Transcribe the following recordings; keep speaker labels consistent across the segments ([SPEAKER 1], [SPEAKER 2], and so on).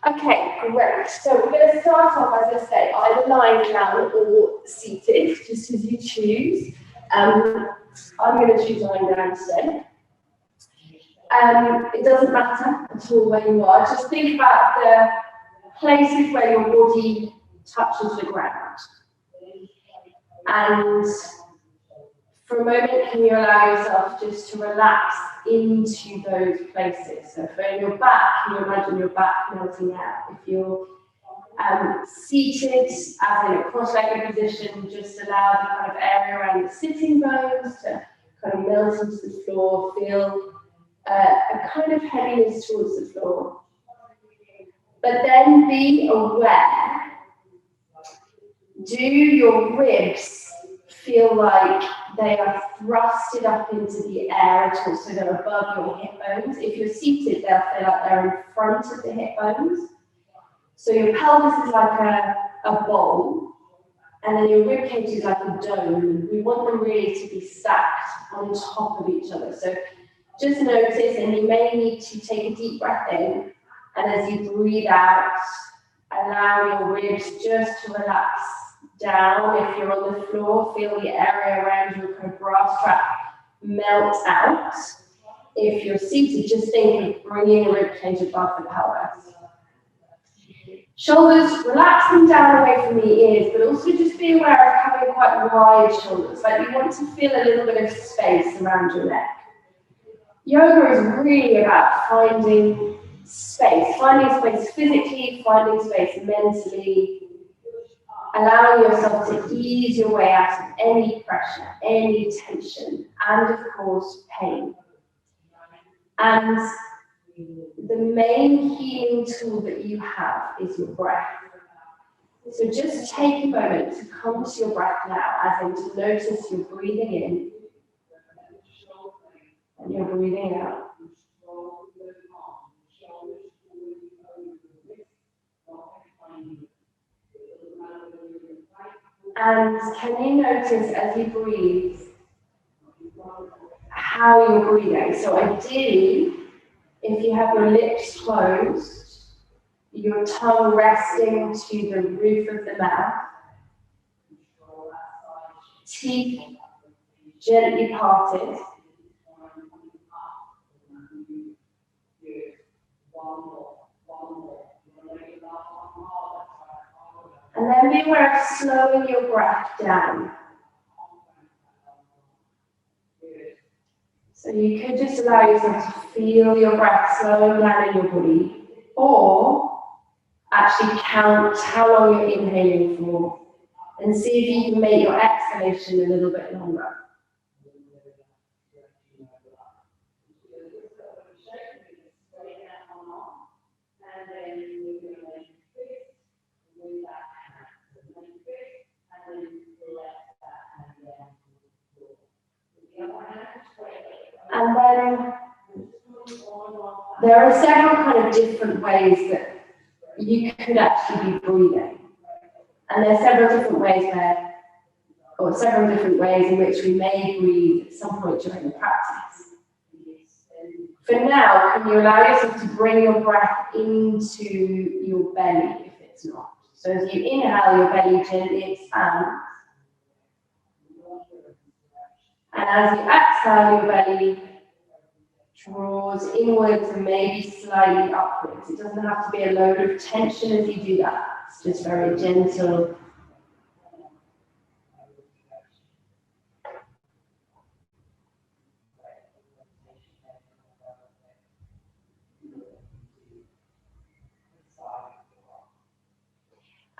[SPEAKER 1] Okay, great. So we're going to start off, as I said, either lying down or seated, just as you choose. I'm going to choose lying down today. It doesn't matter at all where you are. Just think about the places where your body touches the ground. And for a moment, can you allow yourself just to relax into those places? So for your back, can you imagine your back melting out? If you're seated, as in a cross-legged position, just allow the kind of area around the sitting bones to kind of melt into the floor, feel a kind of heaviness towards the floor. But then be aware, do your ribs feel like they are thrusted up into the air at all, so they're above your hip bones? If you're seated, they'll feel like they're in front of the hip bones. So your pelvis is like a bowl, and then your rib cage is like a dome. We want them really to be stacked on top of each other. So just notice, and you may need to take a deep breath in, and as you breathe out, allow your ribs just to relax down. If you're on the floor, feel the area around your kind of bra strap melt out. If you're seated, just think of bringing the rib cage above the pelvis. Shoulders, relax them down away from the ears, but also just be aware of having quite wide shoulders. Like you want to feel a little bit of space around your neck. Yoga is really about finding space physically, finding space mentally, allowing yourself to ease your way out of any pressure, any tension, and of course, pain. And the main healing tool that you have is your breath. So just take a moment to come to your breath now, as in to notice you're breathing in and you're breathing out. And can you notice as you breathe how you're breathing? So ideally, if you have your lips closed, your tongue resting to the roof of the mouth, teeth gently parted, and then be aware of slowing your breath down. So you could just allow yourself to feel your breath slowing down in your body, or actually count how long you're inhaling for, and see if you can make your exhalation a little bit longer. And then there are several kind of different ways that you could actually be breathing. And there are several different ways in which we may breathe at some point during the practice. For now, can you allow yourself to bring your breath into your belly if it's not? So as you inhale, your belly gently expands. And as you exhale, your belly draws inwards and maybe slightly upwards. It doesn't have to be a load of tension as you do that. It's just very gentle.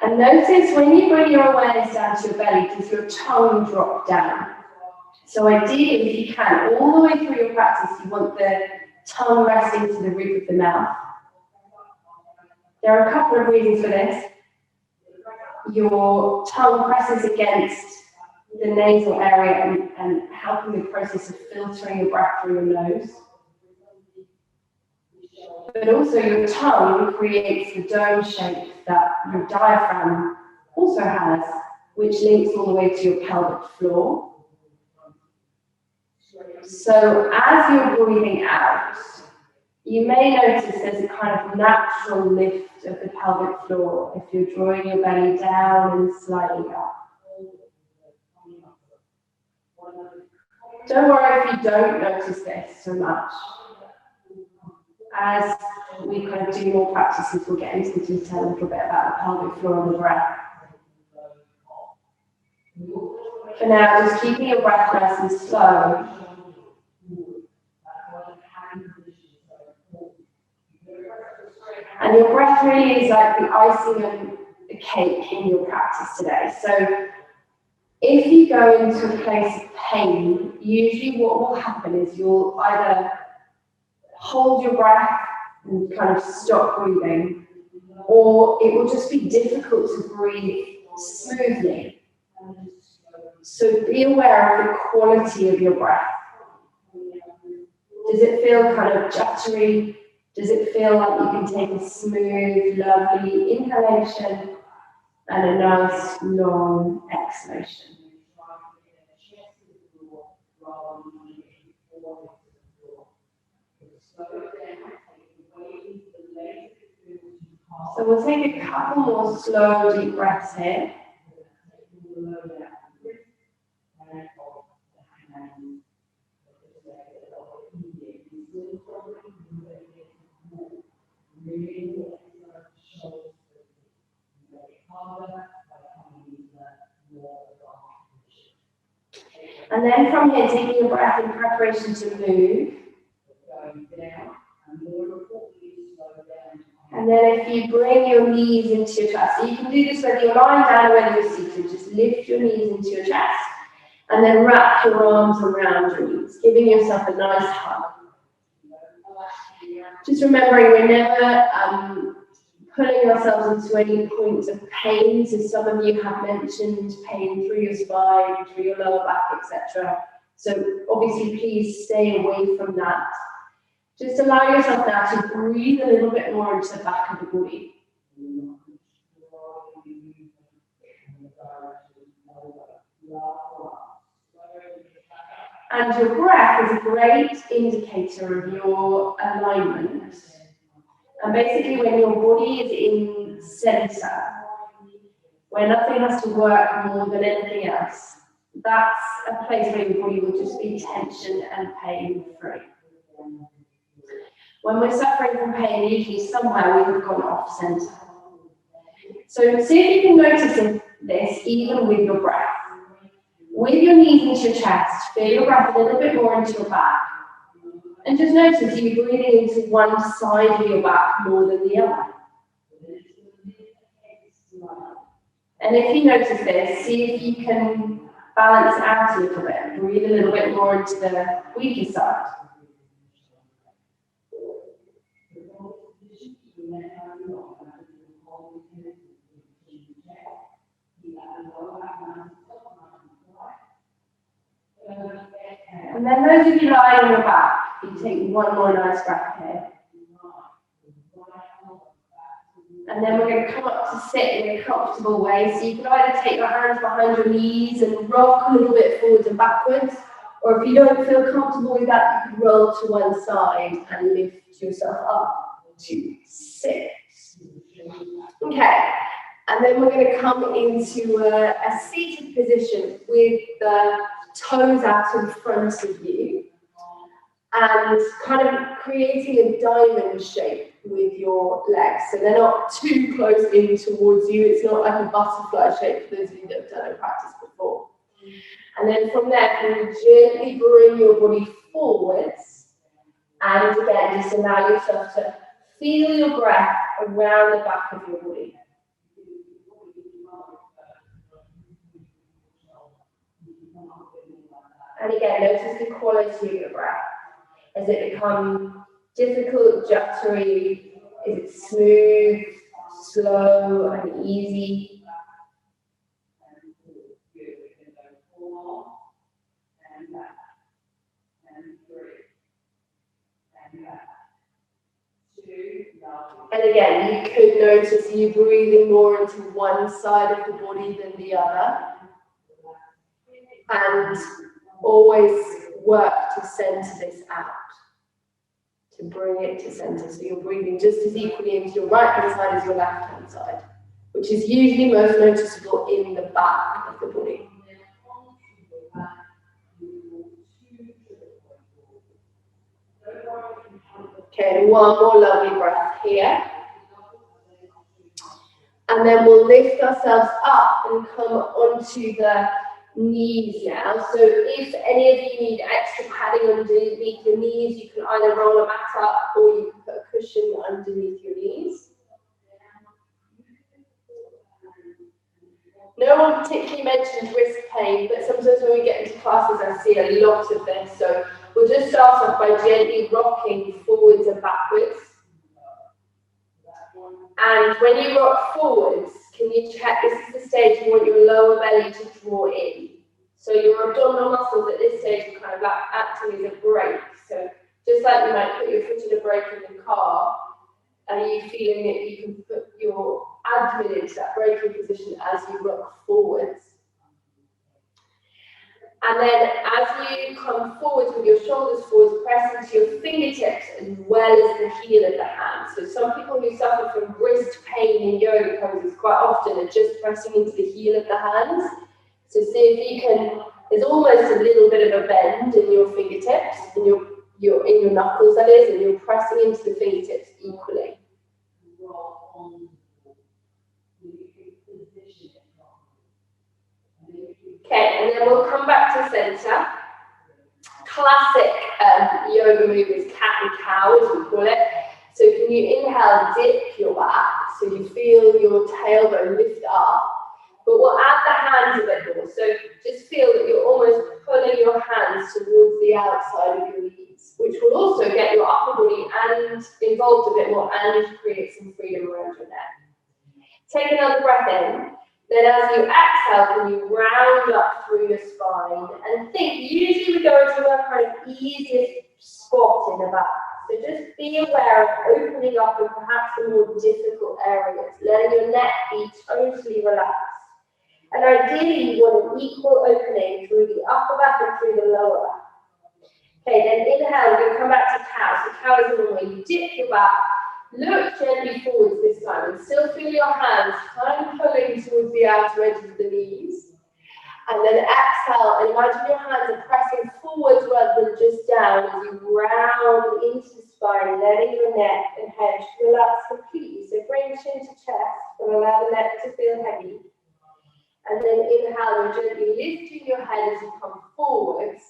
[SPEAKER 1] And notice when you bring your awareness down to your belly, does your tongue drop down? So ideally, if you can, all the way through your practice, you want the tongue resting to the roof of the mouth. There are a couple of reasons for this. Your tongue presses against the nasal area and helping the process of filtering your breath through your nose. But also your tongue creates the dome shape that your diaphragm also has, which links all the way to your pelvic floor. So as you're breathing out, You may notice there's a kind of natural lift of the pelvic floor if you're drawing your belly down and sliding up. Don't worry if you don't notice this so much. As we kind of do more practices, we'll get into the detail a little bit about the pelvic floor and the breath. For now, just keeping your breath nice and slow. And your breath really is like the icing on the cake in your practice today. So if you go into a place of pain, usually what will happen is you'll either hold your breath and kind of stop breathing, or it will just be difficult to breathe smoothly. So be aware of the quality of your breath. Does it feel kind of jittery? Does it feel like you can take a smooth, lovely inhalation and a nice, long exhalation? So we'll take a couple more slow, deep breaths here. And then from here, taking a breath in preparation to move. And then if you bring your knees into your chest, so you can do this whether you're lying down or whether you're seated, just lift your knees into your chest and then wrap your arms around your knees, giving yourself a nice hug. Just remembering we're never putting ourselves into any points of pain. So some of you have mentioned pain through your spine, through your lower back, etc. So obviously please stay away from that. Just allow yourself now to breathe a little bit more into the back of the body. And your breath is a great indicator of your alignment. And basically when your body is in center, where nothing has to work more than anything else, that's a place where your body will just be tension and pain free. When we're suffering from pain, usually somewhere we have gone off center. So see if you can notice this even with your breath. With your knees into your chest, feel your breath a little bit more into your back. And just notice you breathing into one side of your back more than the other. And if you notice this, see if you can balance it out a little bit. Breathe a little bit more into the weaker side. And then those of you lying on your back, you take one more nice breath here. And then we're going to come up to sit in a comfortable way. So you can either take your hands behind your knees and rock a little bit forwards and backwards, or if you don't feel comfortable with that, you can roll to one side and lift yourself up to sit. Okay, and then we're going to come into a seated position with the toes out in front of you and kind of creating a diamond shape with your legs. So they're not too close in towards you. It's not like a butterfly shape for those of you that have done it practice before. And then from there, you gently bring your body forwards. And again, just allow yourself to feel your breath around the back of your body. And again, notice the quality of your breath. Has it become difficult, jittery? Is it smooth, slow, and easy? And again, you could notice you breathing more into one side of the body than the other. And always work to center this out, to to bring it to center. So you're breathing just as equally into your right hand side as your left hand side, which is usually most noticeable in the back of the body. Okay, one more lovely breath here. And then we'll lift ourselves up and come onto the knees now. So if any of you need extra padding underneath your knees, you can either roll a mat up or you can put a cushion underneath your knees. No one particularly mentioned wrist pain, but sometimes when we get into classes I see a lot of this. So we'll just start off by gently rocking forwards and backwards. And when you rock forwards, can you check, this is the stage you want your lower belly to draw in. So your abdominal muscles at this stage are kind of acting as a brake. So just like you might put your foot in a brake in the car, are you feeling that you can put your abdomen into that braking position as you rock forwards? And then as you come forwards with your shoulders forwards, press into your fingertips as well as the heel of the hand. So some people who suffer from wrist pain in yoga poses quite often are just pressing into the heel of the hands. So see if you can, there's almost a little bit of a bend in your fingertips, in your knuckles that is, and you're pressing into the fingertips equally. Okay, and then we'll come back to center. Classic yoga move is cat and cow, as we call it. So can you inhale, dip your back, so you feel your tailbone lift up, but we'll add the hands a bit more. So just feel that you're almost pulling your hands towards the outside of your knees, which will also get your upper body and involved a bit more and create some freedom around your neck. Take another breath in. Then as you exhale, can you round up through your spine and think, usually we go into our kind of easiest spot in the back. So just be aware of opening up in perhaps the more difficult areas, letting your neck be totally relaxed. And ideally, you want an equal opening through the upper back and through the lower back. Okay, then inhale, you'll come back to cow. So cow is the one where you dip your back. Look gently forwards this time and still feel your hands kind of pulling towards the outer edges of the knees. And then exhale and imagine your hands are pressing forwards rather than just down as you round into the spine, letting your neck and head relax completely. So bring chin to chest and allow the neck to feel heavy. And then inhale, you're gently lifting your head as you come forwards.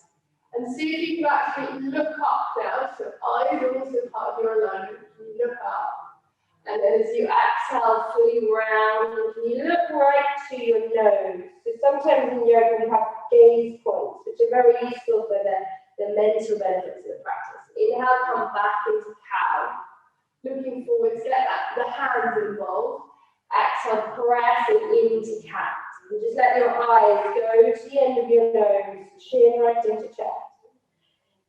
[SPEAKER 1] And see if you can actually look up now. So eyes are also part of your alignment. Can you look up? And then as you exhale, fully round, can you look right to your nose? So sometimes in yoga we have gaze points, which are very useful for the mental benefits of the practice. Inhale, come back into cow. Looking forwards, get the hands involved. Exhale, pressing into cat. And just let your eyes go to the end of your nose, chin right into chest.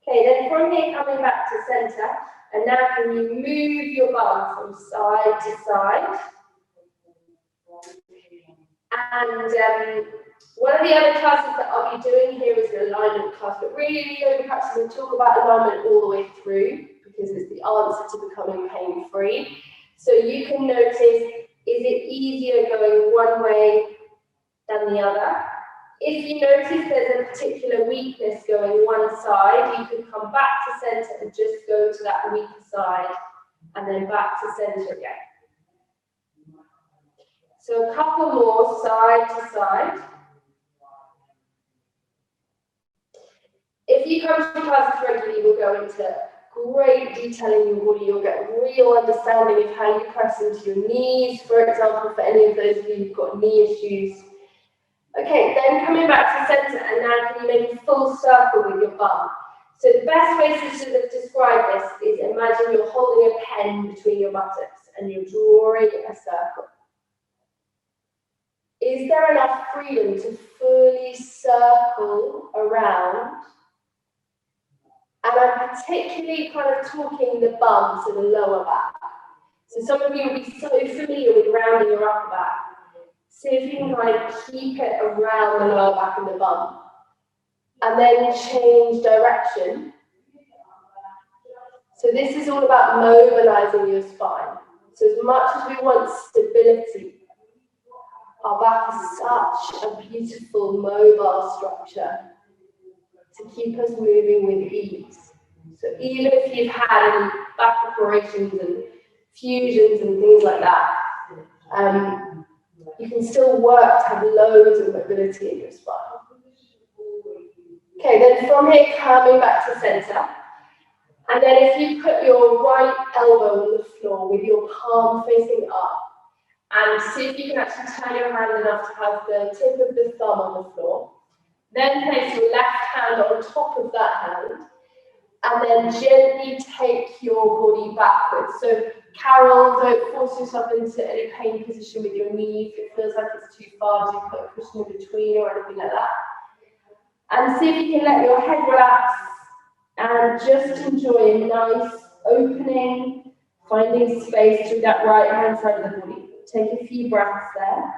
[SPEAKER 1] Okay, then from here, coming back to center, and now can you move your bum from side to side? And one of the other classes that I'll be doing here is an alignment class, but really yoga practice will talk about alignment all the way through because it's the answer to becoming pain-free. So you can notice, is it easier going one way than the other? If you notice there's a particular weakness going one side, you can come back to center and just go to that weaker side and then back to center again. So a couple more side to side. If you come to classes regularly, we'll go into great detail in your body. You'll get a real understanding of how you press into your knees, for example, for any of those of you who've got knee issues. Okay, then coming back to center, and now can you make a full circle with your bum? So the best way to sort of describe this is imagine you're holding a pen between your buttocks and you're drawing a circle. Is there enough freedom to fully circle around? And I'm particularly kind of talking the bum, so the lower back. So some of you will be so familiar with rounding your upper back. See if you can kind of keep it around the lower back and the bum. And then change direction. So this is all about mobilizing your spine. So as much as we want stability, our back is such a beautiful mobile structure to keep us moving with ease. So even if you've had any back operations and fusions and things like that, you can still work to have loads of mobility in your spine. Okay, then from here, coming back to center. And then if you put your right elbow on the floor with your palm facing up, and see if you can actually turn your hand enough to have the tip of the thumb on the floor. Then place your left hand on top of that hand, and then gently take your body backwards. So Carol, don't force yourself into any pain position with your knee. If it feels like it's too far, do put a cushion in between or anything like that. And see if you can let your head relax and just enjoy a nice opening, finding space through that right hand side of the body. Take a few breaths there.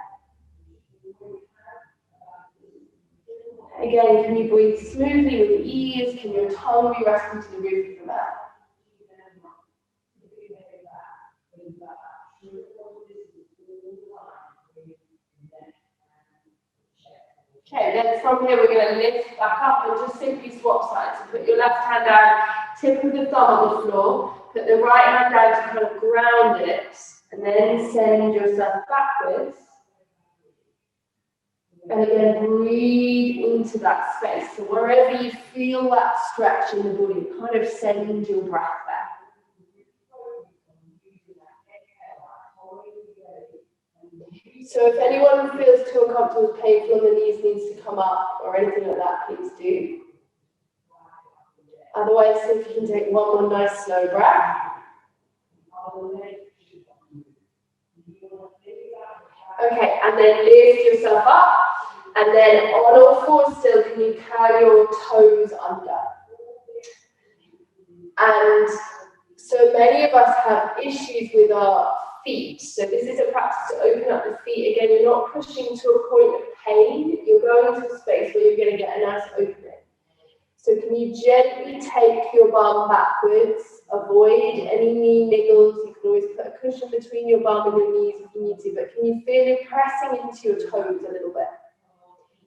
[SPEAKER 1] Again, can you breathe smoothly with ease? Can your tongue be resting to the roof of the mouth? Okay, then from here we're going to lift back up and just simply swap sides. So put your left hand down, tip of the thumb on the floor, put the right hand down to kind of ground it, and then send yourself backwards. And again, breathe into that space. So wherever you feel that stretch in the body, kind of send your breath there. So if anyone feels too uncomfortable, painful, and the knees needs to come up or anything like that, please do. Otherwise, if you can take one more nice slow breath. Okay, and then lift yourself up. And then on all fours still, can you curl your toes under? And so many of us have issues with our feet. So this is a practice to open up the feet. Again, you're not pushing to a point of pain. You're going to a space where you're going to get a nice opening. So can you gently take your bum backwards? Avoid any knee niggles. You can always put a cushion between your bum and your knees if you need to. But can you feel it pressing into your toes a little bit?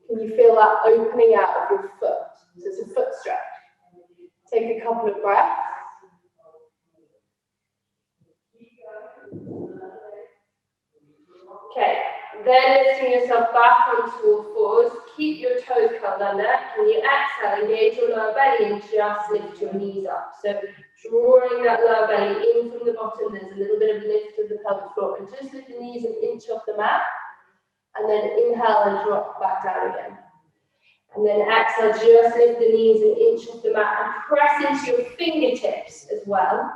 [SPEAKER 1] Can you feel that opening out of your foot? So it's a foot stretch. Take a couple of breaths. Okay, then lifting yourself back onto all fours. Keep your toes curled under. Can you exhale, engage your lower belly and just lift your knees up? So drawing that lower belly in from the bottom, there's a little bit of lift of the pelvic floor. And just lift the knees an inch off the mat. And then inhale and drop back down again. And then exhale, just lift the knees an inch off the mat and press into your fingertips as well.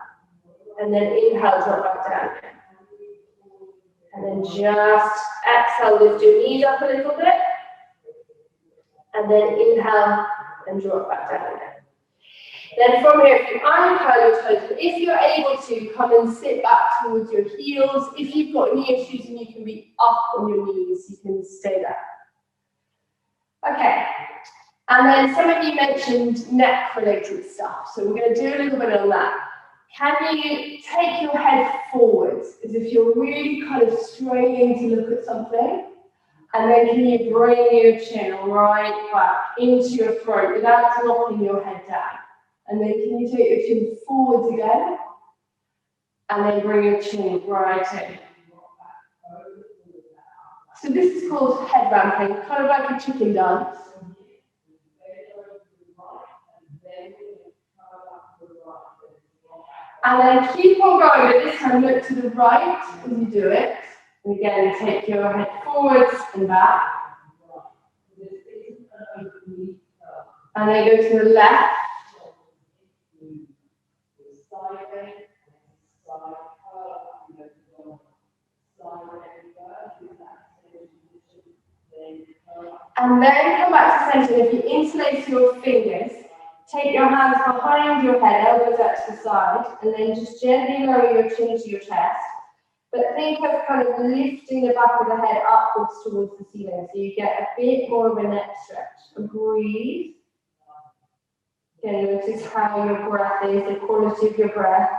[SPEAKER 1] And then inhale, drop back down again. And then just exhale, lift your knees up a little bit. And then inhale and drop back down again. Then from here, if you uncurl your toes, but if you're able to, come and sit back towards your heels. If you've got knee issues and you can be up on your knees, you can stay there. Okay, and then some of you mentioned neck-related stuff, so we're going to do a little bit on that. Can you take your head forwards as if you're really kind of straining to look at something? And then can you bring your chin right back into your throat without dropping your head down? And then can you take your chin forwards again? And then bring your chin right in. So this is called head ramping, kind of like a chicken dance. And then keep on going, but this time look to the right as you do it. And again, take your head forwards and back. And then go to the left. And then come back to center. If you interlace your fingers, take your hands behind your head, elbows out to the side, and then just gently lower your chin to your chest. But think of kind of lifting the back of the head upwards towards the ceiling, so you get a bit more of a neck stretch. And breathe. Again, notice how your breath is, the quality of your breath.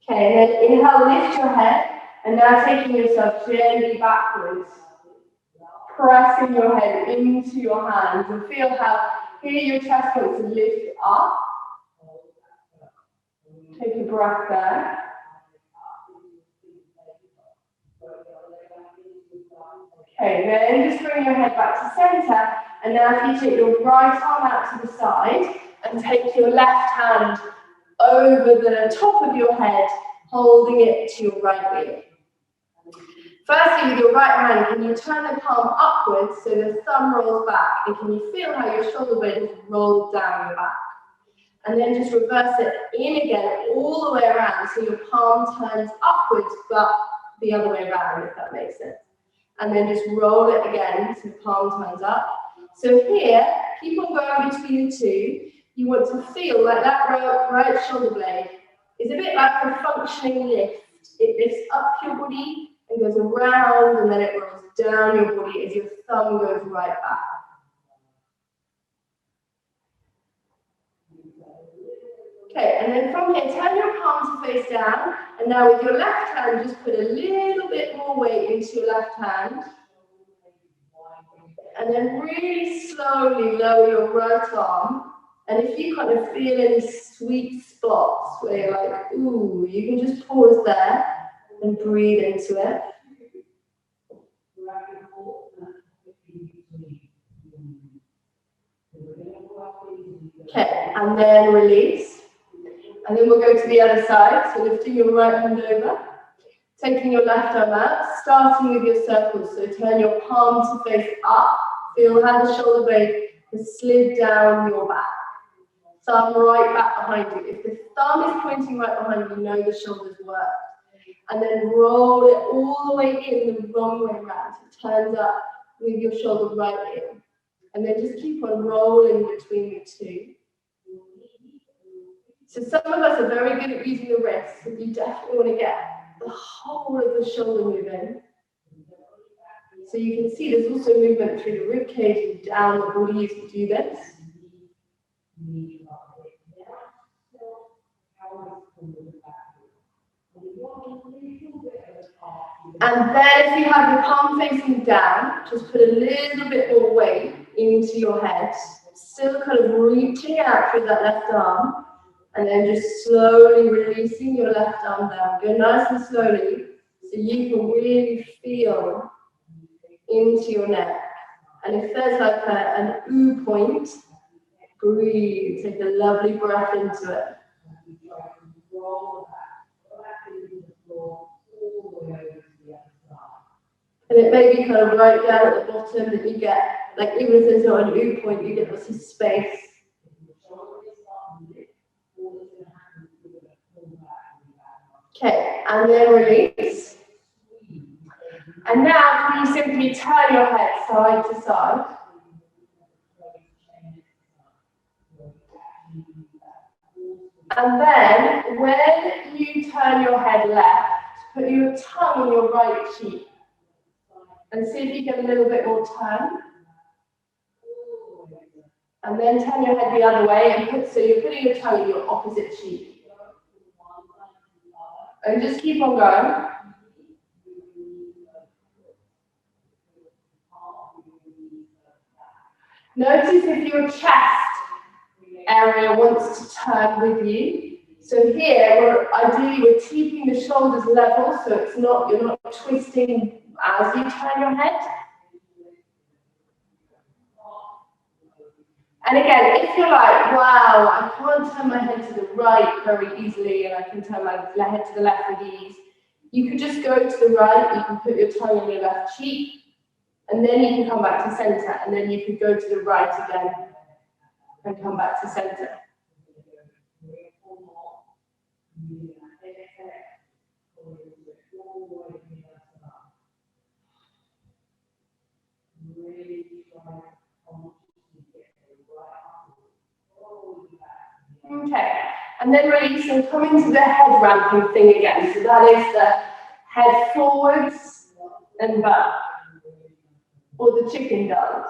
[SPEAKER 1] Okay, and then inhale, lift your head, and now taking yourself gently backwards. Pressing your head into your hands, and feel how here your chest wants to lift up. Take a breath there. Okay, then just bring your head back to center, and now if you take your right arm out to the side, and take your left hand over the top of your head, holding it to your right ear. Firstly, with your right hand, can you turn the palm upwards so the thumb rolls back? And can you feel how your shoulder blade has rolled down your back? And then just reverse it in again, all the way around, so your palm turns upwards, but the other way around, if that makes sense. And then just roll it again, so the palm turns up. So here, keep on going between the two. You want to feel like that right shoulder blade is a bit like a functioning lift. It lifts up your body and goes around, and then it rolls down your body as your thumb goes right back. Okay, and then from here, turn your palms to face down, and now with your left hand, just put a little bit more weight into your left hand. And then really slowly lower your right arm. And if you kind of feel any sweet spots where you're like, ooh, you can just pause there and breathe into it. Okay, and then release. And then we'll go to the other side. So lifting your right hand over, taking your left arm out, starting with your circles. So turn your palm to face up. Feel how the shoulder blade has slid down your back. Thumb right back behind you. If the thumb is pointing right behind you, know the shoulders worked. And then roll it all the way in the wrong way around. So it turns up with your shoulder right in. And then just keep on rolling between the two. So some of us are very good at using the wrists, so you definitely want to get the whole of the shoulder moving. So you can see there's also movement through the rib cage and down the body as you do this. And then if you have your palm facing down, just put a little bit more weight into your head. Still kind of reaching out through that left arm. And then just slowly releasing your left arm down. Go nice and slowly so you can really feel into your neck. And if there's like an ooh point, breathe. Take a lovely breath into it. And it may be kind of right down at the bottom that you get, like even if there's not an ooh point, you get lots of space. Okay, and then release. And now can you simply turn your head side to side. And then when you turn your head left, put your tongue on your right cheek. And see if you get a little bit more turn. And then turn your head the other way and so you're putting your tongue in your opposite cheek. And just keep on going. Notice if your chest area wants to turn with you. So here, ideally we're keeping the shoulders level, so it's not, you're not twisting as you turn your head. And again, if you're like, wow, I can't turn my head to the right very easily, and I can turn my head to the left with ease, you could just go to the right, you can put your tongue on your left cheek, and then you can come back to center, and then you could go to the right again, and come back to center. Okay, and then release and come into the head ramping thing again. So that is the head forwards, and back, or the chicken dance.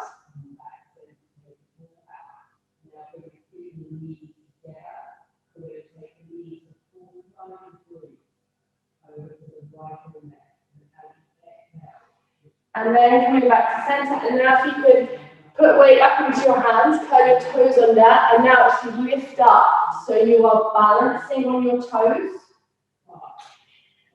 [SPEAKER 1] And then coming back to center, and now if you could put weight up into your hands, curl your toes under, and now actually lift up so you are balancing on your toes.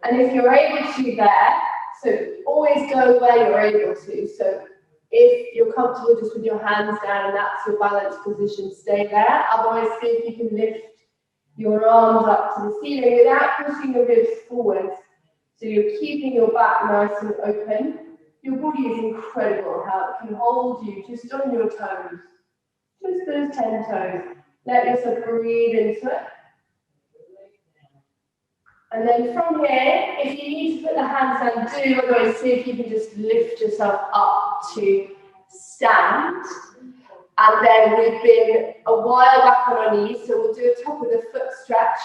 [SPEAKER 1] And if you're able to there, so always go where you're able to. So if you're comfortable just with your hands down and that's your balanced position, stay there. Otherwise, see if you can lift your arms up to the ceiling without pushing the ribs forwards. So you're keeping your back nice and open. Your body is incredible how it can hold you just on your toes. Just those 10 toes. Let yourself breathe into it. And then from here, if you need to put the hands down, do. Otherwise, see if you can just lift yourself up to stand. And then we've been a while back on our knees, so we'll do a top of the foot stretch.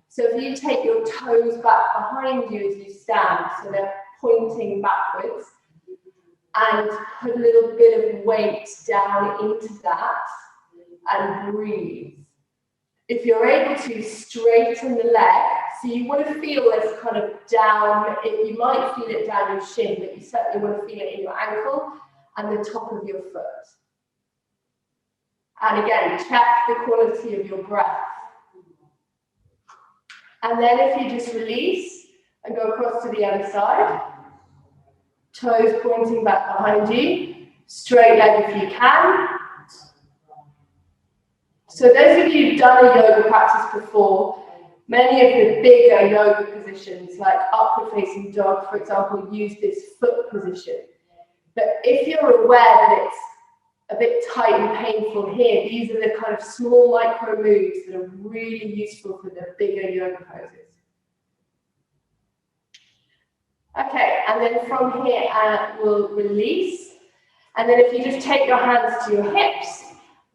[SPEAKER 1] So if you take your toes back behind you as you stand, so they're pointing backwards, and put a little bit of weight down into that, and breathe. If you're able to, straighten the leg. So you want to feel this kind of down, you might feel it down your shin, but you certainly want to feel it in your ankle and the top of your foot. And again, check the quality of your breath. And then if you just release and go across to the other side, toes pointing back behind you, straight leg if you can. So those of you who've done a yoga practice before, many of the bigger yoga positions, like upward facing dog, for example, use this foot position. But if you're aware that it's a bit tight and painful here, these are the kind of small micro moves that are really useful for the bigger yoga poses. Okay, and then from here we'll release. And then if you just take your hands to your hips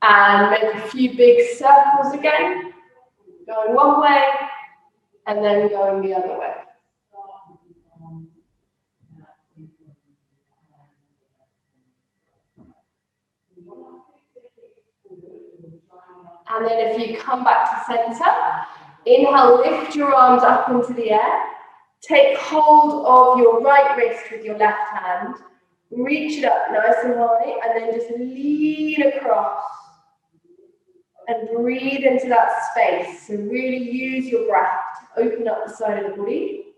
[SPEAKER 1] and make a few big circles again, going one way and then going the other way. And then if you come back to center, inhale, lift your arms up into the air. Take hold of your right wrist with your left hand. Reach it up nice and high, and then just lean across. And breathe into that space. So really use your breath to open up the side of the body.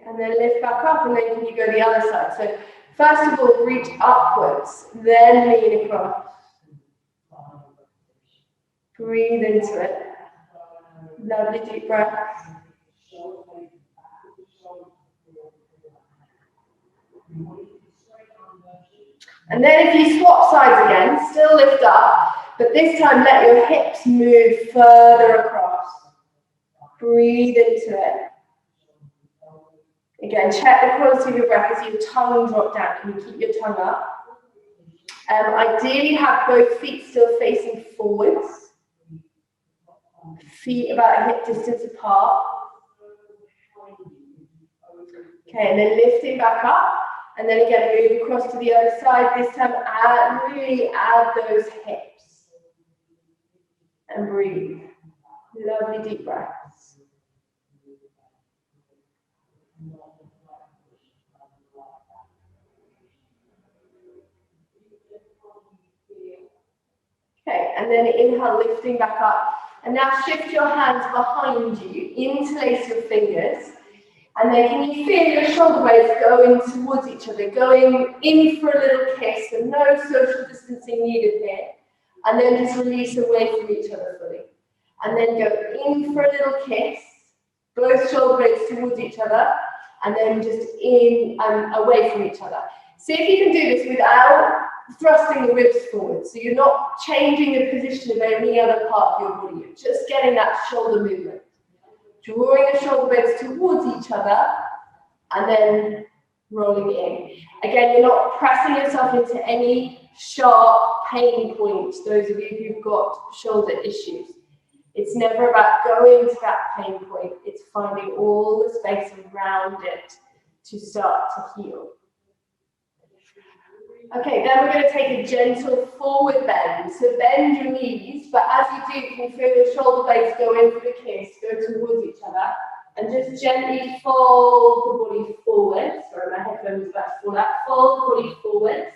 [SPEAKER 1] And then lift back up, and then can you go the other side? So first of all, reach upwards, then lean across. Breathe into it. Lovely deep breath. And then if you swap sides again, still lift up, but this time let your hips move further across. Breathe into it. Again, check the quality of your breath as your tongue drops down. Can you keep your tongue up? Ideally, have both feet still facing forwards. Feet about a hip distance apart. Okay, and then lifting back up. And then again, move across to the other side. This time, really add those hips. And breathe. Lovely deep breaths. Okay, and then inhale, lifting back up. And now shift your hands behind you, interlace your fingers. And then can you feel your shoulder blades going towards each other, going in for a little kiss, and no social distancing needed here. And then just release away from each other fully. And then go in for a little kiss, both shoulder blades towards each other, and then just in and away from each other. See if you can do this without thrusting the ribs forward. So you're not changing the position of any other part of your body. You're just getting that shoulder movement. Drawing the shoulder blades towards each other and then rolling in. Again, you're not pressing yourself into any sharp pain points, those of you who've got shoulder issues. It's never about going to that pain point. It's finding all the space around it to start to heal. Okay, then we're going to take a gentle forward bend. So bend your knees, but as you do, you can feel your shoulder blades go in for the kiss, go towards each other, and just gently fold the body forwards. Sorry, my headphones about to fall out. Fold the body forwards.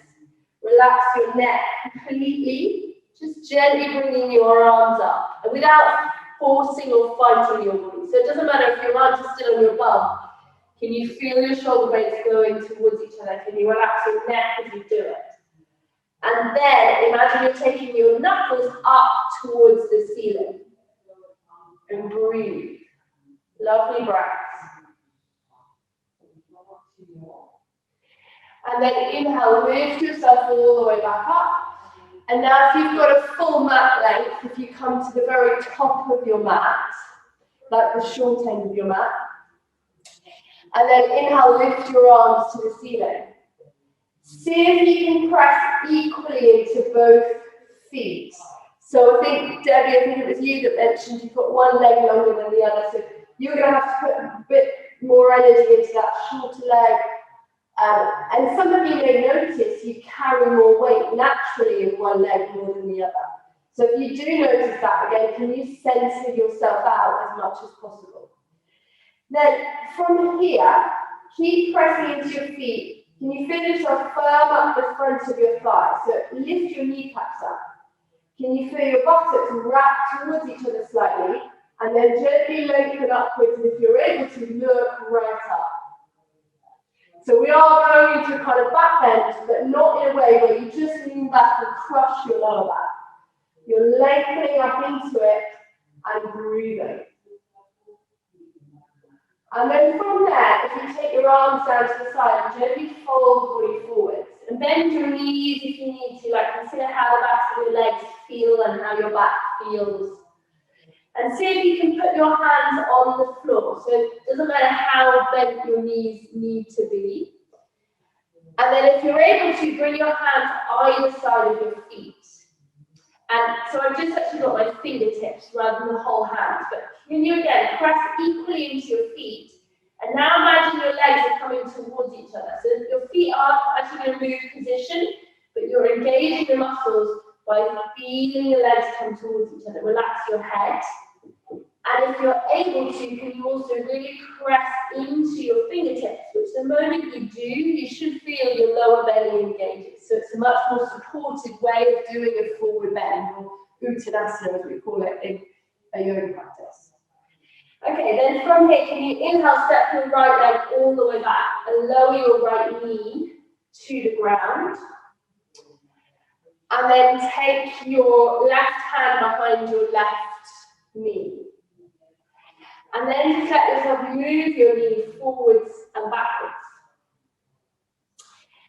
[SPEAKER 1] Relax your neck completely. Just gently bringing your arms up, and without forcing or fighting your body. So it doesn't matter if your arms are still on your bum. Can you feel your shoulder blades going towards each other? Can you relax your neck as you do it? And then imagine you're taking your knuckles up towards the ceiling. And breathe. Lovely breaths. And then inhale, lift yourself all the way back up. And now if you've got a full mat length, if you come to the very top of your mat, like the short end of your mat, and then inhale, lift your arms to the ceiling. See if you can press equally into both feet. So I think, Debbie, I think it was you that mentioned you put one leg longer than the other. So you're going to have to put a bit more energy into that shorter leg. And some of you may notice you carry more weight naturally in one leg more than the other. So if you do notice that, again, can you center yourself out as much as possible? Then from here, keep pressing into your feet. Can you feel yourself firm up the front of your thighs? So lift your kneecaps up. Can you feel your buttocks wrap towards each other slightly? And then gently lengthen upwards, and if you're able to, look right up. So we are going to kind of back bend, but not in a way where you just lean back and crush your lower back. You're lengthening up into it and breathing. And then from there, if you take your arms down to the side, gently fold the body forwards. And bend your knees if you need to, like consider how the backs of your legs feel and how your back feels. And see if you can put your hands on the floor. So it doesn't matter how bent your knees need to be. And then if you're able to, bring your hands either side of your feet. And so I've just actually got my fingertips rather than the whole hand. But can you again press equally into your feet? And now imagine your legs are coming towards each other. So your feet aren't actually going to move position, but you're engaging the muscles by feeling your legs come towards each other. Relax your head. And if you're able to, can you also really press into your fingertips, which the moment you do, you should feel your lower belly engages. So it's a much more supported way of doing a forward bend, or Uttanasana as we call it in a yoga practice. Okay, then from here, can you inhale, step your right leg all the way back and lower your right knee to the ground. And then take your left hand behind your left knee. And then just let yourself move your knee forwards and backwards.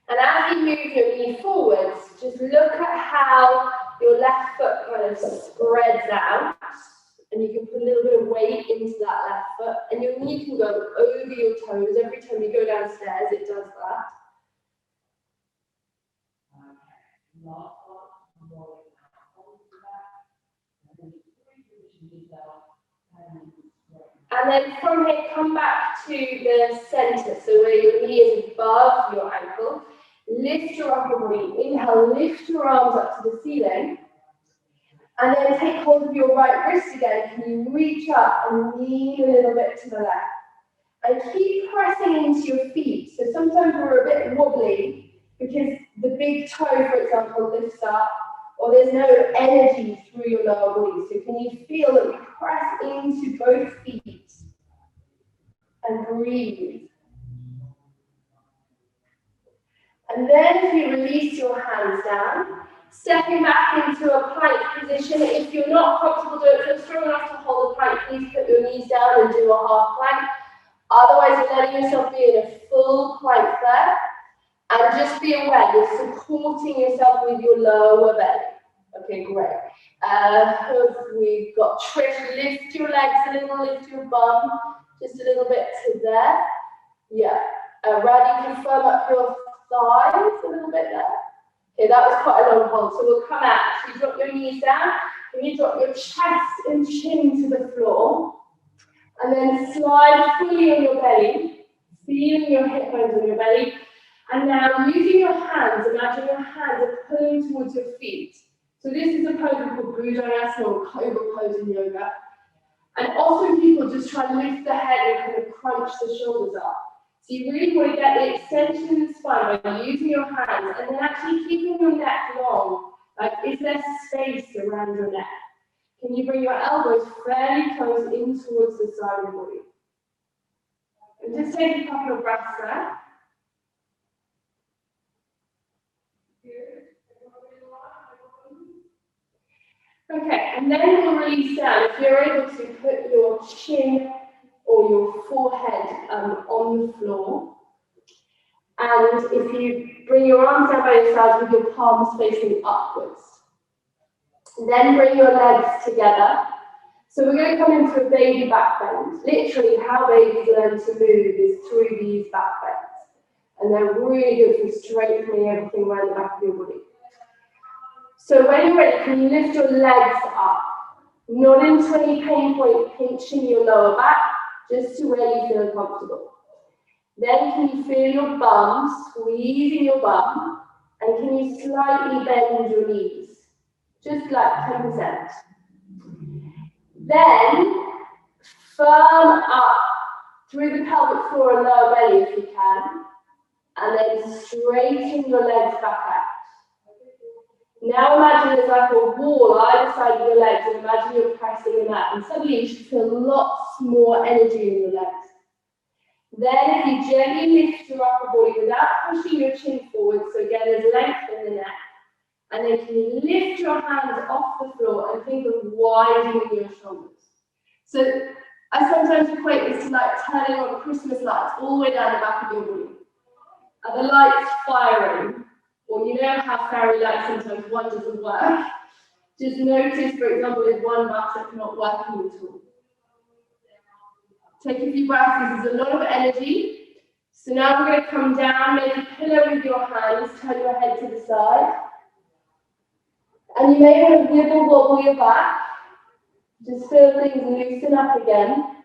[SPEAKER 1] And as you move your knee forwards, just look at how your left foot kind of spreads out. And you can put a little bit of weight into that left foot. And your knee can go over your toes. Every time you go downstairs, it does that. And then from here, come back to the center, so where your knee is above your ankle. Lift your upper body. Inhale, lift your arms up to the ceiling. And then take hold of your right wrist again. Can you reach up and lean a little bit to the left? And keep pressing into your feet. So sometimes we're a bit wobbly because the big toe, for example, lifts up, or there's no energy through your lower body. So can you feel that we press into both feet and breathe? And then if you release your hands down, stepping back into a plank position. If you're not comfortable, don't feel strong enough to hold a plank, please put your knees down and do a half plank. Otherwise, you're letting yourself be in a full plank there. And just be aware, you're supporting yourself with your lower belly. Okay, great. We've got Trish, lift your legs a little, lift your bum, just a little bit to there. Yeah. Radhi, can firm up your thighs a little bit there. Okay, that was quite a long hold. So we'll come out. So you drop your knees down Can you drop your chest and chin to the floor? And then slide fully on your belly, feeling your hip bones on your belly. And now using your hands, imagine your hands are pulling towards your feet. So this is a pose called Bhujangasana or Cobra pose in yoga. And often people just try to lift the head and kind of crunch the shoulders up. So you really want to get the extension in the spine by using your hands and then actually keeping your neck long. Like, is there space around your neck? Can you bring your elbows fairly close in towards the side of your body? And just take a couple of breaths there. Okay, and then we'll release down. If you're able to put your chin or your forehead on the floor. And if you bring your arms down by your sides with your palms facing upwards. Then bring your legs together. So we're going to come into a baby back bend. Literally, how babies learn to move is through these back bends. And they're really good for straightening everything around the back of your body. So when you're ready, can you lift your legs up? Not into any pain point, pinching your lower back, just to where you feel comfortable. Then can you feel your bum, squeezing your bum, and can you slightly bend your knees? Just like 10%. Then firm up through the pelvic floor and lower belly if you can, and then straighten your legs back out. Now imagine there's like a wall either side of your legs, and imagine you're pressing them out, and suddenly you should feel lots more energy in your legs. Then if you gently lift your upper body without pushing your chin forward, so again there's length in the neck, and then can you lift your hands off the floor and think of widening your shoulders. So I sometimes equate this to like turning on Christmas lights all the way down the back of your body. Are the lights firing? Or you know how fairy lights sometimes one doesn't work. Just notice, for example, if one button not working at all. Take a few breaths. This is a lot of energy. So now we're going to come down, make a pillow with your hands, turn your head to the side. And you may want to wiggle wobble your back. Just feel things loosen up again.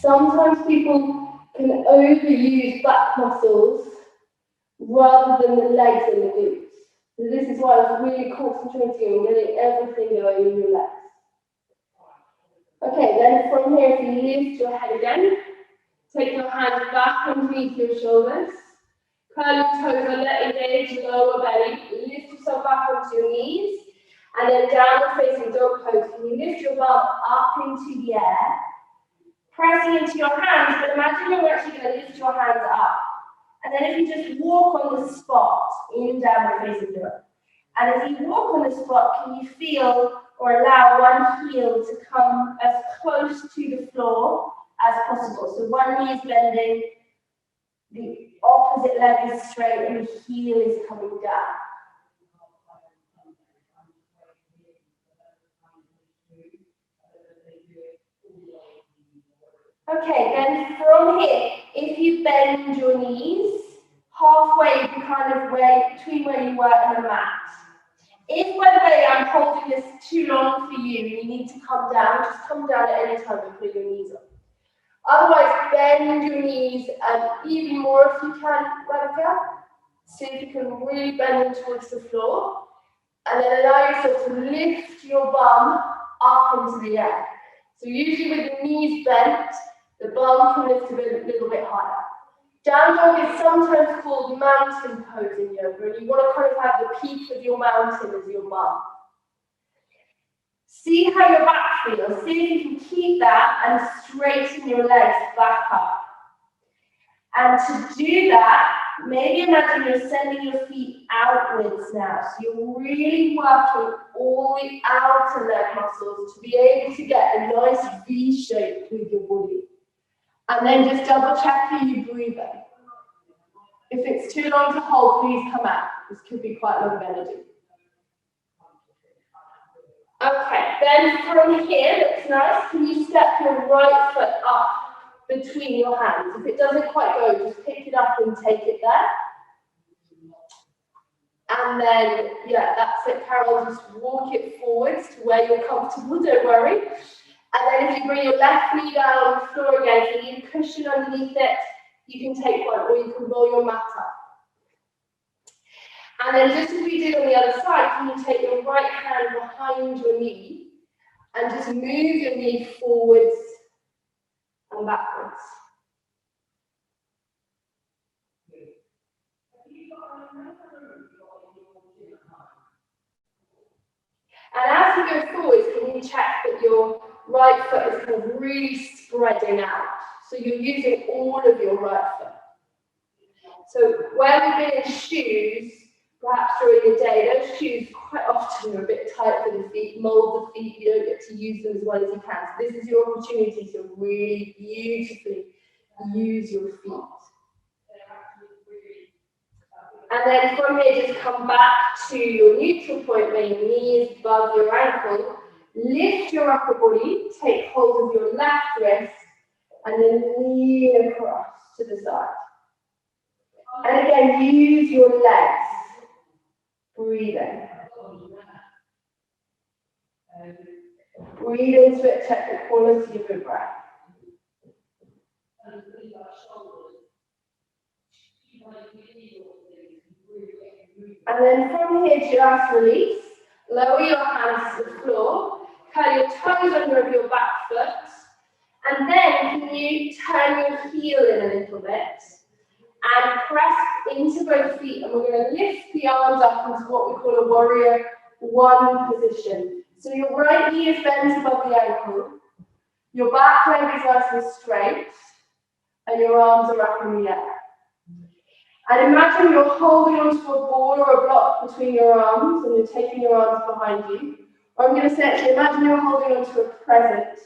[SPEAKER 1] Sometimes people can overuse back muscles rather than the legs and the glutes. So this is why I was really concentrating on getting everything going in your legs. Okay, then from here, if you lift your head again, take your hands back underneath your shoulders, curl your toes and let engage lower belly, lift yourself back onto your knees, and then downward facing dog pose. Can you lift your bum up into the air, pressing into your hands, but imagine you're actually going to lift your hands up. And then if you just walk on the spot in downward facing dog. And as you walk on the spot, can you feel or allow one heel to come as close to the floor as possible? So one knee is bending, the opposite leg is straight, and the heel is coming down. Okay, then from here, if you bend your knees, halfway kind of way between where you were and the mat. If, by the way, I'm holding this too long for you and you need to come down, just come down at any time and put your knees up. Otherwise, bend your knees even more if you can, Radhika. See if you can really bend them towards the floor. And then allow yourself to lift your bum up into the air. So usually with the knees bent, the bum can lift a little bit higher. Down dog is sometimes called mountain pose in yoga, and you want to kind of have the peak of your mountain as your bum. See how your back feels. See if you can keep that and straighten your legs back up. And to do that, maybe imagine you're sending your feet outwards now. So you're really working all the outer leg muscles to be able to get a nice V shape with your body. And then just double check how you breathe in. If it's too long to hold, please come out. This could be quite a lot of energy. Okay, then from here, looks nice. Can you step your right foot up between your hands? If it doesn't quite go, just pick it up and take it there. And then, yeah, that's it, Carol. Just walk it forwards to where you're comfortable, don't worry. And then if you bring your left knee down on the floor again, if you need a cushion underneath it, you can take one, or you can roll your mat up. And then just as we did on the other side, can you take your right hand behind your knee and just move your knee forwards and backwards. And as you go forwards, can you check that your right foot is kind of really spreading out? So you're using all of your right foot. So where we've been in shoes, perhaps during the day, those shoes quite often are a bit tight for the feet, mold the feet, you don't get to use them as well as you can. So this is your opportunity to really beautifully use your feet. And then from here, just come back to your neutral point where your knee is above your ankle. Lift your upper body, take hold of your left wrist, and then lean across to the side. And again, use your legs. Breathe in. Breathe into it, check the quality of your breath. And then from here, just release. Lower your hands to the floor. Curl your toes under your back foot. And then can you turn your heel in a little bit and press into both feet. And we're going to lift the arms up into what we call a warrior one position. So your right knee is bent above the ankle. Your back leg is nice and straight. And your arms are up in the air. And imagine you're holding onto a ball or a block between your arms and you're taking your arms behind you. Or I'm going to say, actually, imagine you're holding onto a present.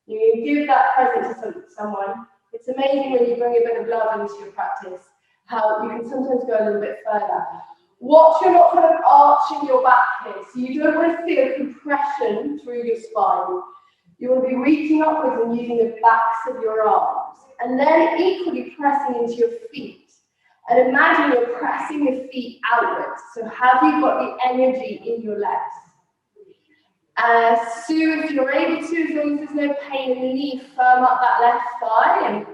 [SPEAKER 1] You can give that present to someone. It's amazing when you bring a bit of love into your practice, how you can sometimes go a little bit further. Watch you're not kind of arching your back here. So you don't want to feel compression through your spine. You want to be reaching upwards and using the backs of your arms. And then equally pressing into your feet. And imagine you're pressing your feet outwards. So have you got the energy in your legs? Sue, if you're able to, as long as there's no pain in the knee, firm up that left thigh and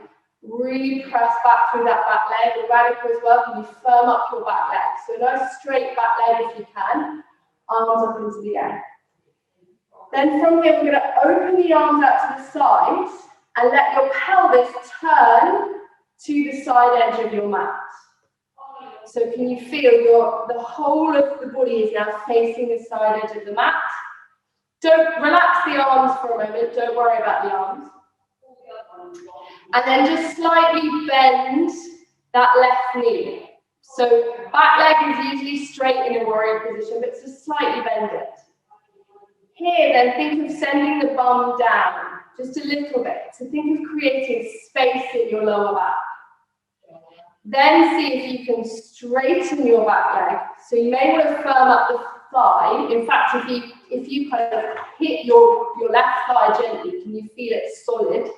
[SPEAKER 1] really press back through that back leg. Radical as well, can you firm up your back leg? So a nice straight back leg if you can. Arms up into the air. Then from here, we're going to open the arms out to the sides and let your pelvis turn to the side edge of your mat. So can you feel the whole of the body is now facing the side edge of the mat? Don't relax the arms for a moment, don't worry about the arms. And then just slightly bend that left knee. So back leg is usually straight in a warrior position, but just slightly bend it. Here then, think of sending the bum down, just a little bit. So think of creating space in your lower back. Then see if you can straighten your back leg. So you may want to firm up the thigh. In fact, if you kind of hit your left thigh gently, can you feel it solid?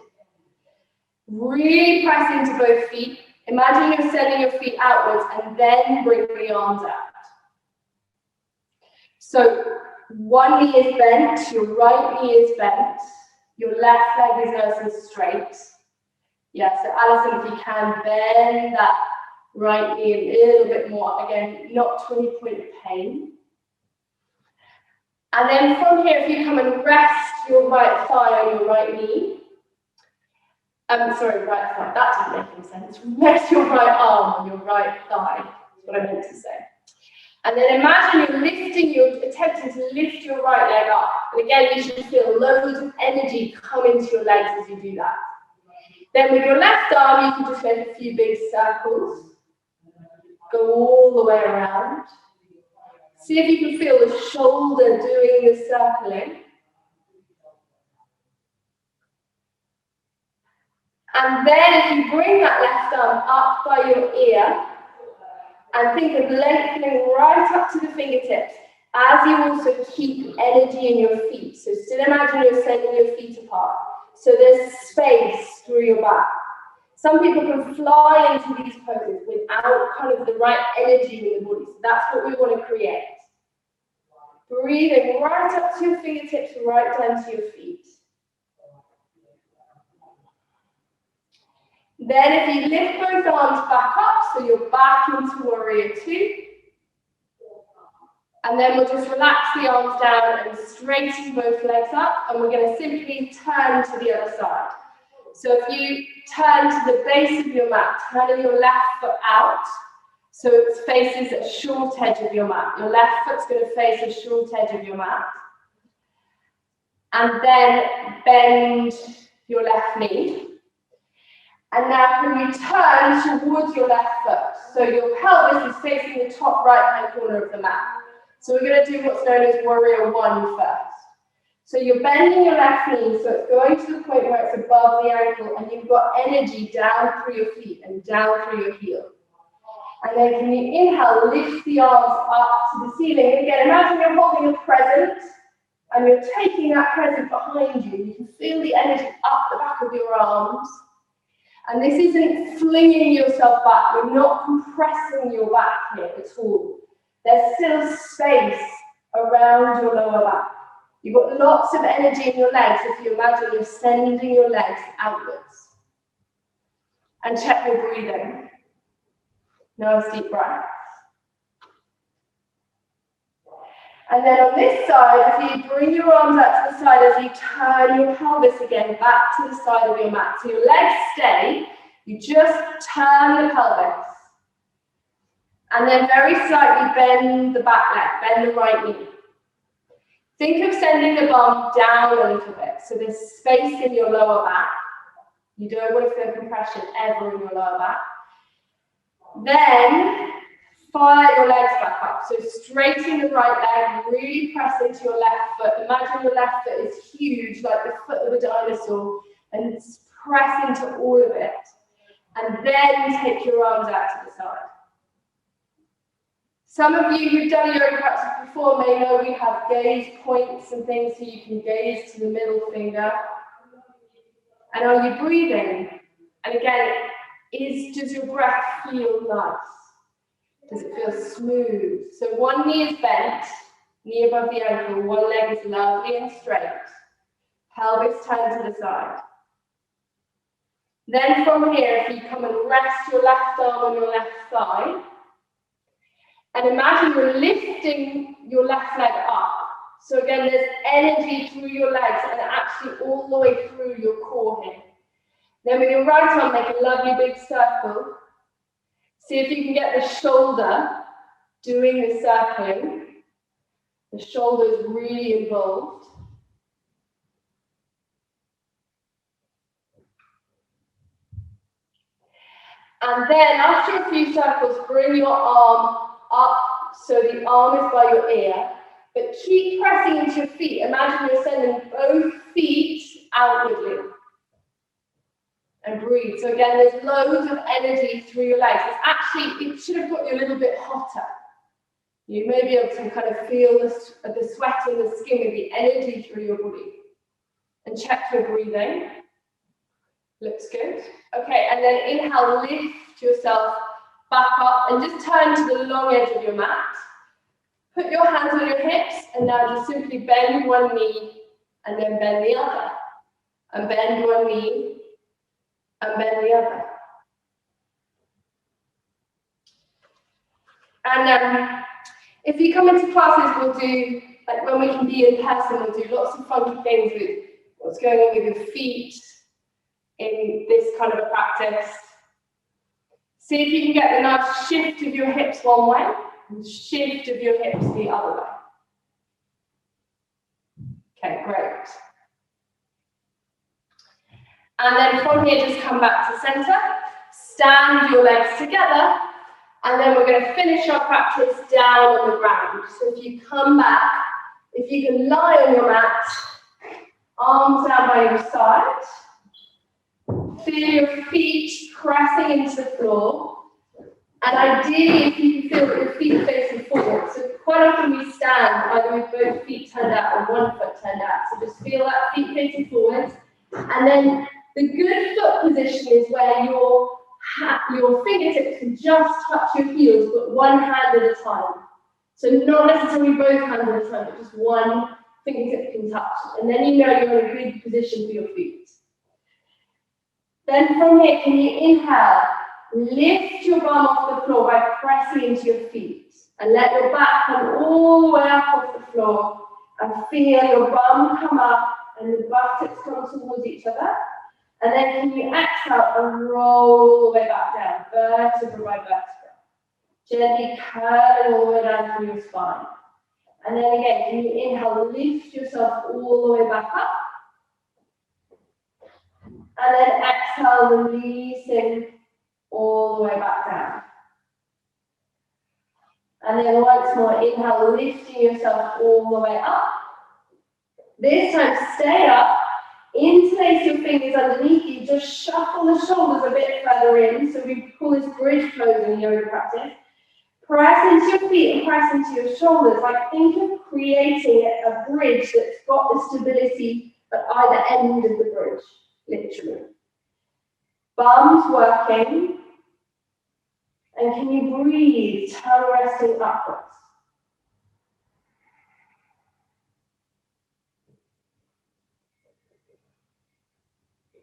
[SPEAKER 1] Really press into both feet. Imagine you're sending your feet outwards and then bring the arms out. So one knee is bent, your right knee is bent, your left leg is nice and straight. Yeah, so Alison, if you can, bend that right knee a little bit more. Again, not to any point of pain. And then from here, if you come and rest your right thigh on your right knee. Sorry, right thigh, that didn't make any sense. Rest your right arm on your right thigh, is what I meant to say. And then imagine you're attempting to lift your right leg up. And again, you should feel loads of energy come into your legs as you do that. Then with your left arm, you can just make a few big circles. Go all the way around. See if you can feel the shoulder doing the circling. And then if you bring that left arm up by your ear, and think of lengthening right up to the fingertips, as you also keep energy in your feet. So still imagine you're sending your feet apart. So there's space through your back. Some people can fly into these poses without now kind of the right energy in the body. So that's what we want to create. Breathing right up to your fingertips, right down to your feet. Then if you lift both arms back up, so you're back into warrior two. And then we'll just relax the arms down and straighten both legs up, and we're going to simply turn to the other side. So if you turn to the base of your mat, turning your left foot out, so it faces a short edge of your mat. Your left foot's going to face a short edge of your mat. And then bend your left knee. And now can you turn towards your left foot? So your pelvis is facing the top right-hand corner of the mat. So we're going to do what's known as warrior one first. So you're bending your left knee, so it's going to the point where it's above the ankle, and you've got energy down through your feet and down through your heel. And then can you inhale, lift the arms up to the ceiling. And again, imagine you're holding a present, and you're taking that present behind you. You can feel the energy up the back of your arms. And this isn't flinging yourself back. You're not compressing your back here at all. There's still space around your lower back. You've got lots of energy in your legs if you imagine you're sending your legs outwards. And check your breathing. Nice deep breath. And then on this side, if you bring your arms out to the side as you turn your pelvis again back to the side of your mat. So your legs stay, you just turn the pelvis. And then very slightly bend the back leg, bend the right knee. Think of sending the bum down a little bit. So there's space in your lower back. You don't want to feel compression ever in your lower back. Then fire your legs back up. So straighten the right leg, really press into your left foot. Imagine your left foot is huge, like the foot of a dinosaur, and press into all of it. And then take your arms out to the side. Some of you who've done yoga practice before may know we have gaze points and things, so you can gaze to the middle finger. And are you breathing? And again, does your breath feel nice? Does it feel smooth? So one knee is bent, knee above the ankle, one leg is lovely and straight. Pelvis turned to the side. Then from here, if you come and rest your left arm on your left thigh, and imagine you're lifting your left leg up. So again, there's energy through your legs and actually all the way through your core here. Then with your right arm, make a lovely big circle. See if you can get the shoulder doing the circling. The shoulder is really involved. And then after a few circles, bring your arm up so the arm is by your ear, but keep pressing into your feet. Imagine you're sending both feet outwardly. And breathe. So again, there's loads of energy through your legs. It should have got you a little bit hotter. You may be able to kind of feel the sweat in the skin with the energy through your body. And check your breathing. Looks good. Okay, and then inhale, lift yourself back up and just turn to the long edge of your mat. Put your hands on your hips and now just simply bend one knee and then bend the other. And bend one knee and bend the other. And if you come into classes, we'll do, like when we can be in person, we'll do lots of funky things with what's going on with your feet in this kind of a practice. See if you can get the nice shift of your hips one way and shift of your hips the other way. Okay, great. And then from here, just come back to center, stand your legs together, and then we're going to finish our practice down on the ground. So if you come back, if you can lie on your mat, arms down by your side, feel your feet pressing into the floor, and ideally if you can feel that your feet are facing forward. So quite often we stand either with both feet turned out or one foot turned out. So just feel that feet facing forward, and then the good foot position is where your your fingertips can just touch your heels, but one hand at a time. So not necessarily both hands at a time, but just one fingertip can touch. And then you know you're in a good position for your feet. Then from here, can you inhale? Lift your bum off the floor by pressing into your feet. And let your back come all the way up off the floor. And feel your bum come up and your buttocks come towards each other. And then can you exhale and roll all the way back down, vertebra by vertebra. Gently curling all the way down through your spine. And then again, can you inhale, lift yourself all the way back up. And then exhale, releasing all the way back down. And then once more, inhale, lifting yourself all the way up. This time, stay up. Interlace your fingers underneath you. Just shuffle the shoulders a bit further in. So we call this bridge pose in yoga practice. Press into your feet and press into your shoulders. Like think of creating a bridge that's got the stability at either end of the bridge, literally. Bums working. And can you breathe, tongue resting upwards?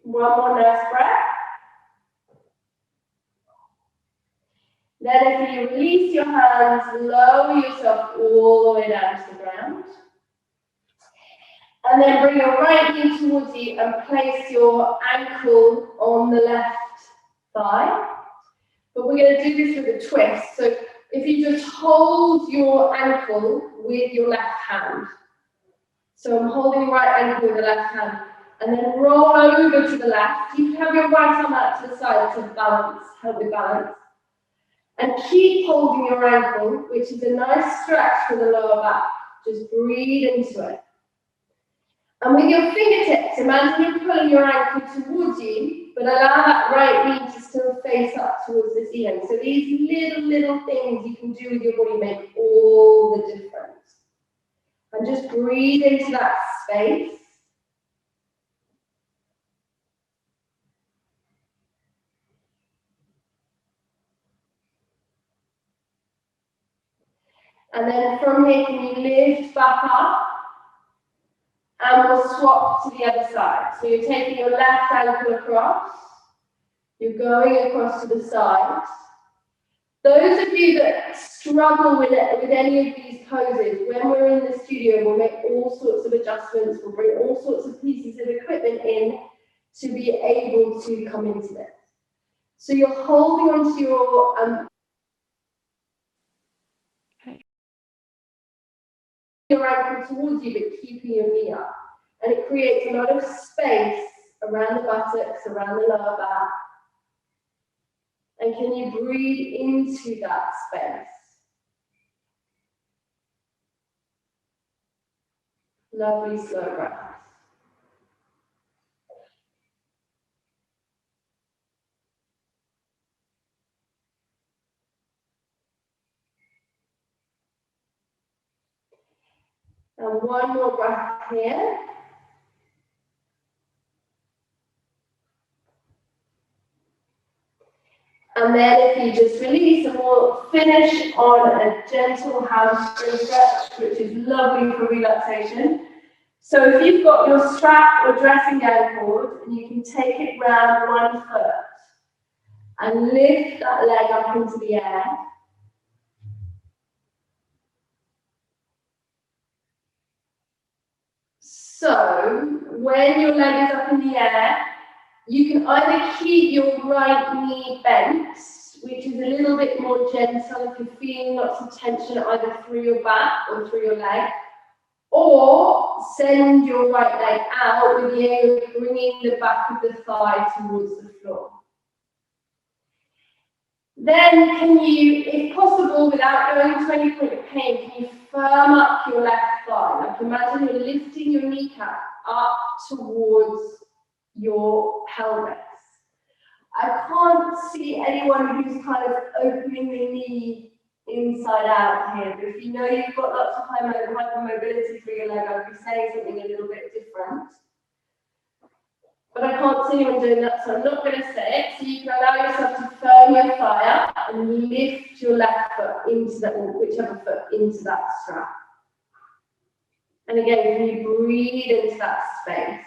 [SPEAKER 1] One more nice breath. Then if you release your hands, lower yourself all the way down to the ground. And then bring your right knee towards you and place your ankle on the left thigh. But we're going to do this with a twist. So if you just hold your ankle with your left hand. So I'm holding the right ankle with the left hand. And then roll over to the left. You can have your right arm out to the side to balance, help with balance. And keep holding your ankle, which is a nice stretch for the lower back. Just breathe into it. And with your fingertips, imagine you're pulling your ankle towards you, but allow that right knee to still face up towards the ceiling. So these little things you can do with your body make all the difference. And just breathe into that space. And then from here, can you lift back up? And we'll swap to the other side. So you're taking your left ankle across. You're going across to the side. Those of you that struggle with any of these poses, when we're in the studio, we'll make all sorts of adjustments. We'll bring all sorts of pieces of equipment in to be able to come into this. So you're holding onto your ankle towards you, but keeping your knee up. And it creates a lot of space around the buttocks, around the lower back. And can you breathe into that space? Lovely slow breath. And one more breath here. And then if you just release, and we'll finish on a gentle hamstring stretch, which is lovely for relaxation. So if you've got your strap or dressing gown cord, and you can take it round one foot and lift that leg up into the air. So when your leg is up in the air, you can either keep your right knee bent, which is a little bit more gentle if you're feeling lots of tension either through your back or through your leg, or send your right leg out with the aim of bringing the back of the thigh towards the floor. Then can you, if possible, without going to any point of pain, can you firm up your left thigh? Like imagine you're lifting your kneecap up towards your pelvis. I can't see anyone who's kind of opening the knee inside out here, but if you know you've got lots of hypermobility through your leg, I'd be saying something a little bit different. but I can't see anyone doing that, so I'm not going to say it. So you can allow yourself to firm your thigh up and lift your left foot into that, or whichever foot into that strap. And again, can you breathe into that space?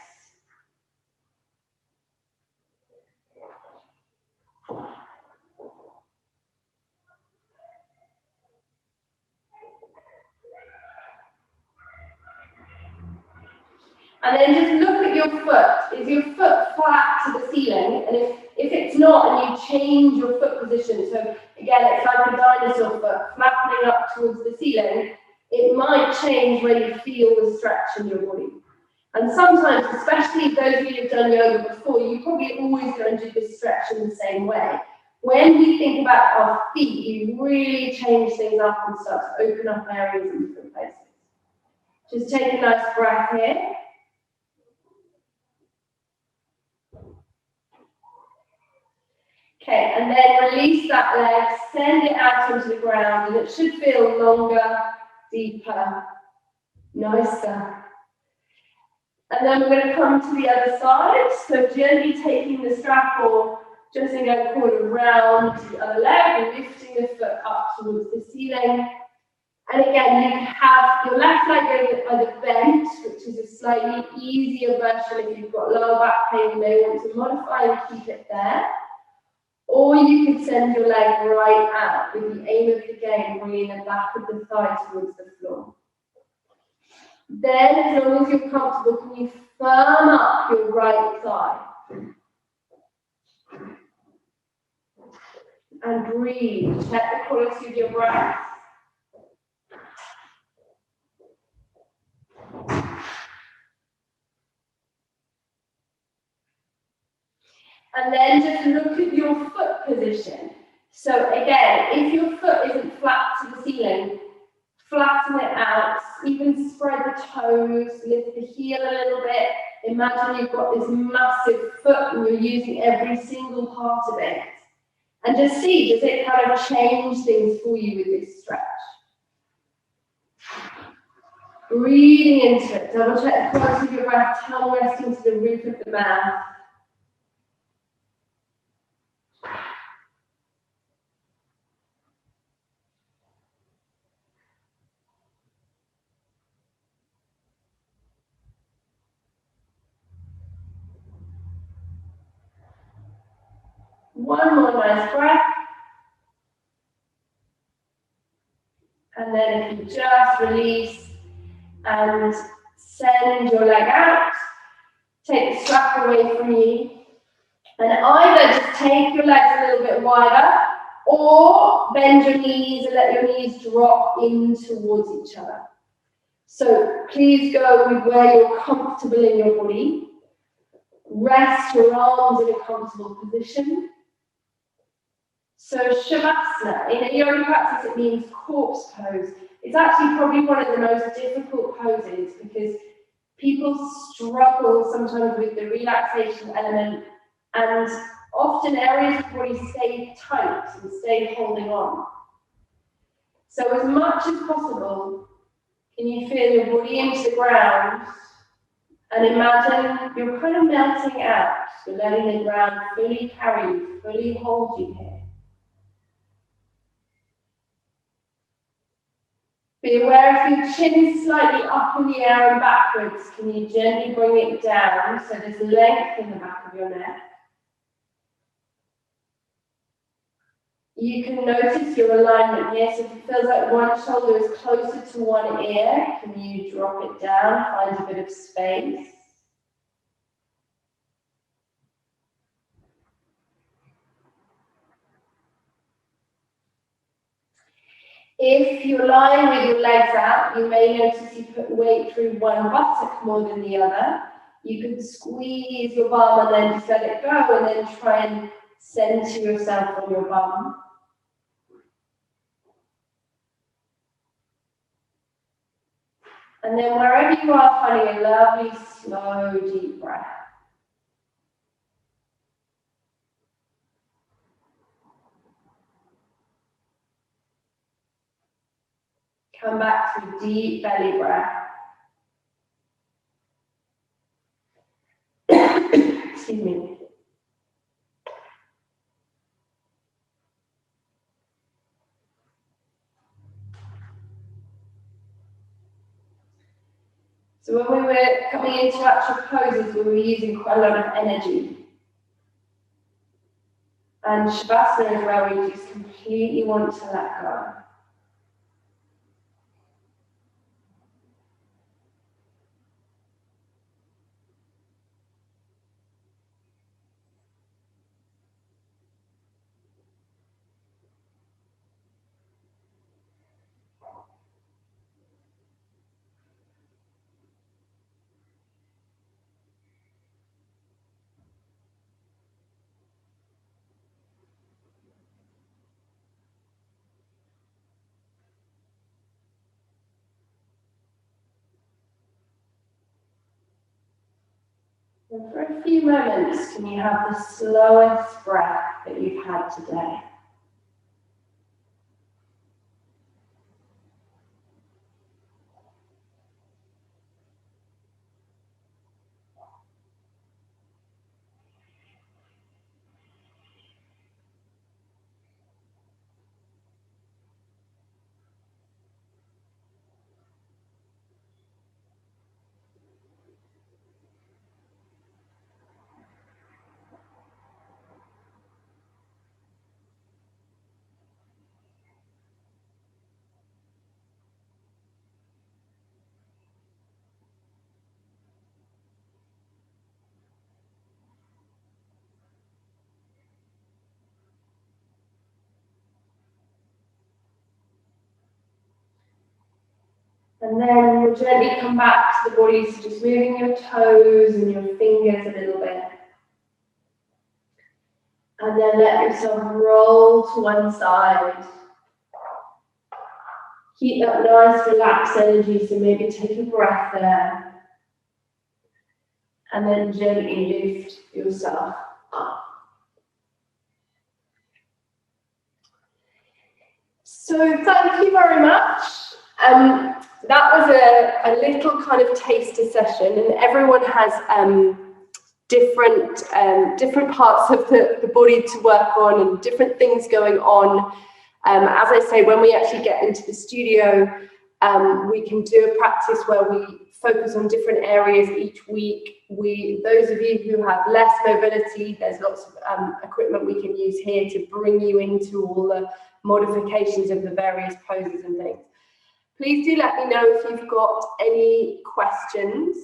[SPEAKER 1] And then just look at your foot. Is your foot flat to the ceiling? And if it's not, and you change your foot position, so again, it's like a dinosaur foot, flattening up towards the ceiling, it might change where you feel the stretch in your body. And sometimes, especially those of you who've done yoga before, you probably always go and do this stretch in the same way. When we think about our feet, you really change things up and start to open up areas in different places. Just take a nice breath here. Okay, and then release that leg, send it out onto the ground, and it should feel longer, deeper, nicer. And then we're going to come to the other side, so gently taking the strap or just going forward around to the other leg and lifting the foot up towards the ceiling. And again, you have your left leg going either bent, which is a slightly easier version. If you've got lower back pain, you may want to modify and keep it there. Or you can send your leg right out with the aim of the game, bringing the back of the thigh towards the floor. Then, as long as you're comfortable, can you firm up your right thigh? And breathe. Check the quality of your breath. And then just look at your foot position. So again, if your foot isn't flat to the ceiling, flatten it out, even spread the toes, lift the heel a little bit. Imagine you've got this massive foot and you're using every single part of it. And just see, does it kind of change things for you with this stretch? Breathing into it. Double check the quality of your breath, tongue resting to the roof of the mouth. One more nice breath. And then if you just release and send your leg out, take the strap away from you, and either just take your legs a little bit wider or bend your knees and let your knees drop in towards each other. So please go with where you're comfortable in your body. Rest your arms in a comfortable position. So Shavasana, in a yoga practice, it means corpse pose. It's actually probably one of the most difficult poses because people struggle sometimes with the relaxation element, and often areas of the body stay tight and stay holding on. So as much as possible, can you feel your body into the ground and imagine you're kind of melting out. You're letting the ground fully carry you, fully hold you here. Be aware if your chin is slightly up in the air and backwards, can you gently bring it down so there's length in the back of your neck. You can notice your alignment here, so if it feels like one shoulder is closer to one ear, can you drop it down, find a bit of space. If you're lying with your legs out, you may notice you put weight through one buttock more than the other. You can squeeze your bum and then just let it go, and then try and center yourself on your bum. And then wherever you are, finding a lovely, slow, deep breath. Come back to a deep belly breath. excuse me. So when we were coming into actual poses, we were using quite a lot of energy. And Shavasana is where we just completely want to let go. And for a few moments, can you have the slowest breath that you've had today? And then we'll gently come back to the body, so just moving your toes and your fingers a little bit. And then let yourself roll to one side. Keep that nice relaxed energy, so maybe take a breath there. And then gently lift yourself up. So thank you very much. That was a little kind of taster session, and everyone has different parts of the body to work on and different things going on. As I say, when we actually get into the studio, we can do a practice where we focus on different areas each week. Those of you who have less mobility, there's lots of equipment we can use here to bring you into all the modifications of the various poses and things. Please do let me know if you've got any questions.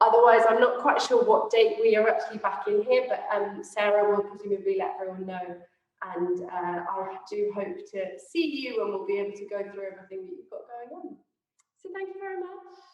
[SPEAKER 1] Otherwise, I'm not quite sure what date we are actually back in here, but Sarah will presumably let everyone know. And I do hope to see you, and we'll be able to go through everything that you've got going on. So thank you very much.